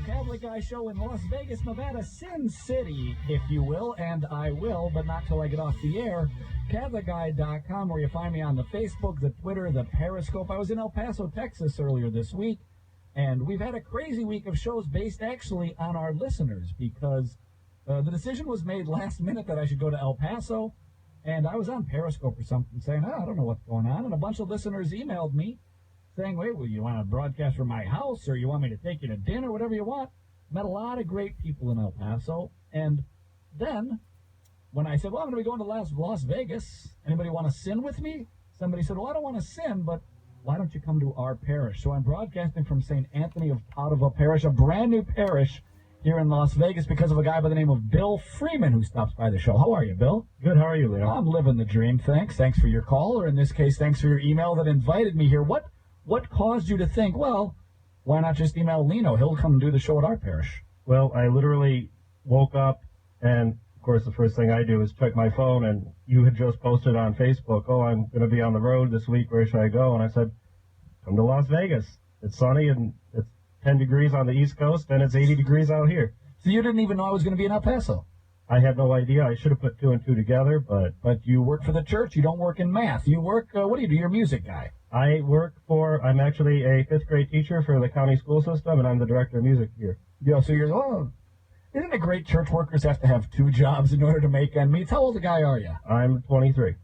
Catholic Guy Show in Las Vegas, Nevada, Sin City, if you will, and I will, but not till I get off the air. CatholicGuy.com, where you find me on the Facebook, the Twitter, the Periscope. I was in El Paso, Texas earlier this week, and we've had a crazy week of shows based actually on our listeners, because the decision was made last minute that I should go to El Paso, and I was on Periscope or something saying, I don't know what's going on, and a bunch of listeners emailed me saying, wait, well, you want to broadcast from my house, or you want me to take you to dinner, whatever you want. Met a lot of great people in El Paso. And then, when I said, well, I'm going to be going to Las Vegas, anybody want to sin with me? Somebody said, well, I don't want to sin, but why don't you come to our parish? So I'm broadcasting from St. Anthony of Padua Parish, a brand new parish here in Las Vegas, because of a guy by the name of Bill Freeman who stops by the show. How are you, Bill? Good. How are you, Leo? I'm living the dream, thanks. Thanks for your call, or in this case, thanks for your email that invited me here. What caused you to think, well, why not just email Lino? He'll come do the show at our parish. Well, I literally woke up, and, of course, the first thing I do is check my phone, and you had just posted on Facebook, oh, I'm going to be on the road this week. Where should I go? And I said, come to Las Vegas. It's sunny, and it's 10 degrees on the East Coast, and it's 80 degrees out here. So you didn't even know I was going to be in El Paso? I had no idea. I should have put two and two together, but you work for the church. You don't work in math. You work, what do you do? You're a music guy. I'm actually a fifth grade teacher for the county school system, and I'm the director of music here. Yeah, so isn't it great church workers have to have two jobs in order to make ends meet? How old a guy are you? I'm 23.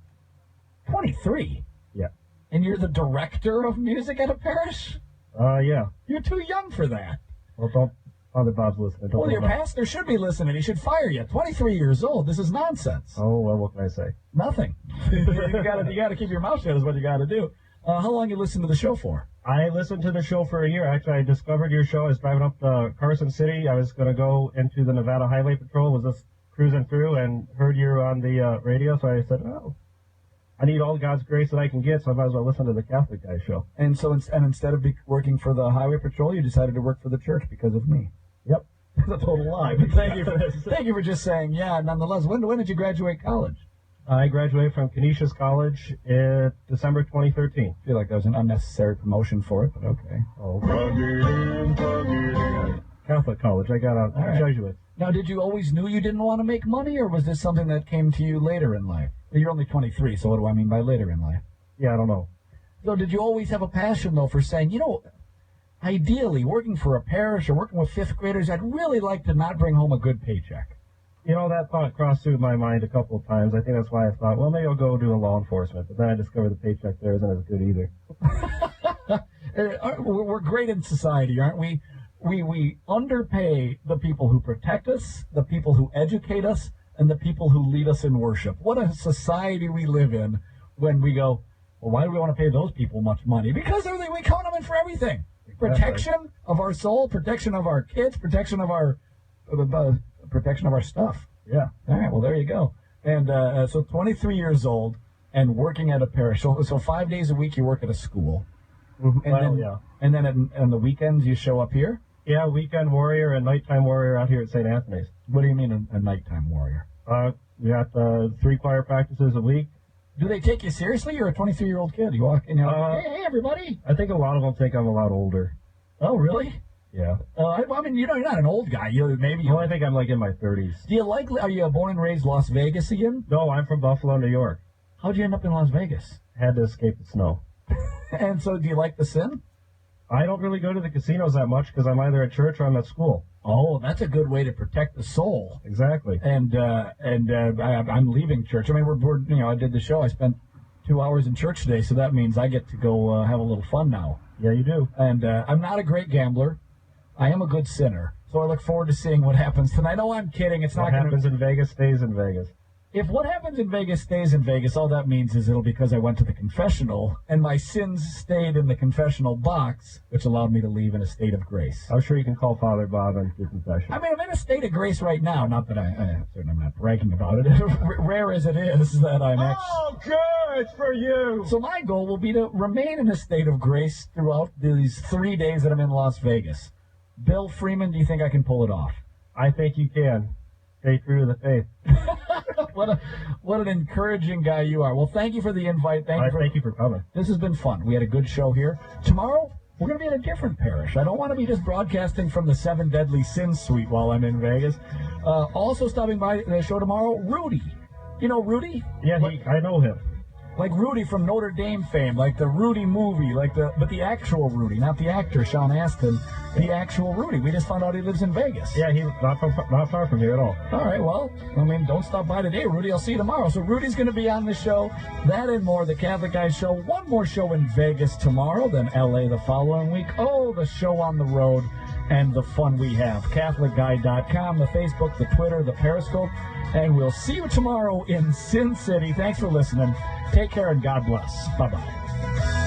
23? Yeah. And you're the director of music at a parish? Yeah. You're too young for that. Well, don't. Father Bob's listening. Well, your pastor should be listening. He should fire you. 23 years old. This is nonsense. Oh, well, what can I say? Nothing. you gotta keep your mouth shut is what you got to do. How long you listen to the show for? I listened to the show for a year. Actually, I discovered your show. I was driving up to Carson City. I was going to go into the Nevada Highway Patrol. Was just cruising through and heard you on the radio. So I said, oh, I need all God's grace that I can get, so I might as well listen to the Catholic Guy Show. And so instead of working for the Highway Patrol, you decided to work for the church because of me. Yep. It's a total lie. But thank you for just saying yeah. Nonetheless, when did you graduate college? I graduated from Canisius College in December 2013. I feel like that was an unnecessary promotion for it, but okay. Oh, plug it in. Catholic college. I got a Jesuit. Now, did you always knew you didn't want to make money, or was this something that came to you later in life? You're only 23, so what do I mean by later in life? Yeah, I don't know. So did you always have a passion, though, for saying, ideally, working for a parish or working with fifth graders, I'd really like to not bring home a good paycheck? That thought crossed through my mind a couple of times. I think that's why I thought, well, maybe I'll go do law enforcement. But then I discovered the paycheck there isn't as good either. We're great in society, aren't we? We underpay the people who protect us, the people who educate us, and the people who lead us in worship. What a society we live in when we go, well, why do we want to pay those people much money? Because we count them in for everything. Exactly. Protection of our soul, protection of our kids, protection of our stuff. Yeah. All right, well, there you go. And so 23 years old and working at a parish. So 5 days a week you work at a school. Mm-hmm. And then on the weekends you show up here? Yeah, weekend warrior and nighttime warrior out here at St. Anthony's. What do you mean a nighttime warrior? We got 3 choir practices a week. Do they take you seriously? You're a 23-year-old kid. You walk in, hey, everybody. I think a lot of them think I'm a lot older. Oh, really? Yeah. I mean, you're not an old guy. I think I'm in my 30s. Are you born and raised Las Vegas again? No, I'm from Buffalo, New York. How'd you end up in Las Vegas? Had to escape the snow. And so do you like the sin? I don't really go to the casinos that much because I'm either at church or I'm at school. Oh, that's a good way to protect the soul. Exactly. And I'm leaving church. I mean, I did the show. I spent 2 hours in church today, so that means I get to go have a little fun now. Yeah, you do. And I'm not a great gambler. I am a good sinner. So I look forward to seeing what happens tonight. No, I'm kidding. It's not going to... What happens in Vegas stays in Vegas. If what happens in Vegas stays in Vegas, all that means is it'll because I went to the confessional, and my sins stayed in the confessional box, which allowed me to leave in a state of grace. I'm sure you can call Father Bob and do confession. I mean, I'm in a state of grace right now. Not that I'm not bragging about it. Rare as it is that I'm actually... Oh, good for you! So my goal will be to remain in a state of grace throughout these 3 days that I'm in Las Vegas. Bill Freeman, do you think I can pull it off? I think you can. Stay true to the faith. What an encouraging guy you are. Well, thank you for the invite. Thank you for coming. This has been fun. We had a good show here. Tomorrow, we're going to be at a different parish. I don't want to be just broadcasting from the 7 Deadly Sins suite while I'm in Vegas. Also stopping by the show tomorrow, Rudy. You know Rudy? Yeah, I know him. Like Rudy from Notre Dame fame, like the Rudy movie, but the actual Rudy, not the actor Sean Astin, the actual Rudy. We just found out he lives in Vegas. Yeah, he's not far from here at all. All right, well, I mean, don't stop by today, Rudy. I'll see you tomorrow. So Rudy's going to be on the show. That and more, the Catholic Guy Show. One more show in Vegas tomorrow, then L.A. the following week. Oh, the show on the road and the fun we have. CatholicGuy.com, the Facebook, the Twitter, the Periscope. And we'll see you tomorrow in Sin City. Thanks for listening. Take care and God bless. Bye-bye.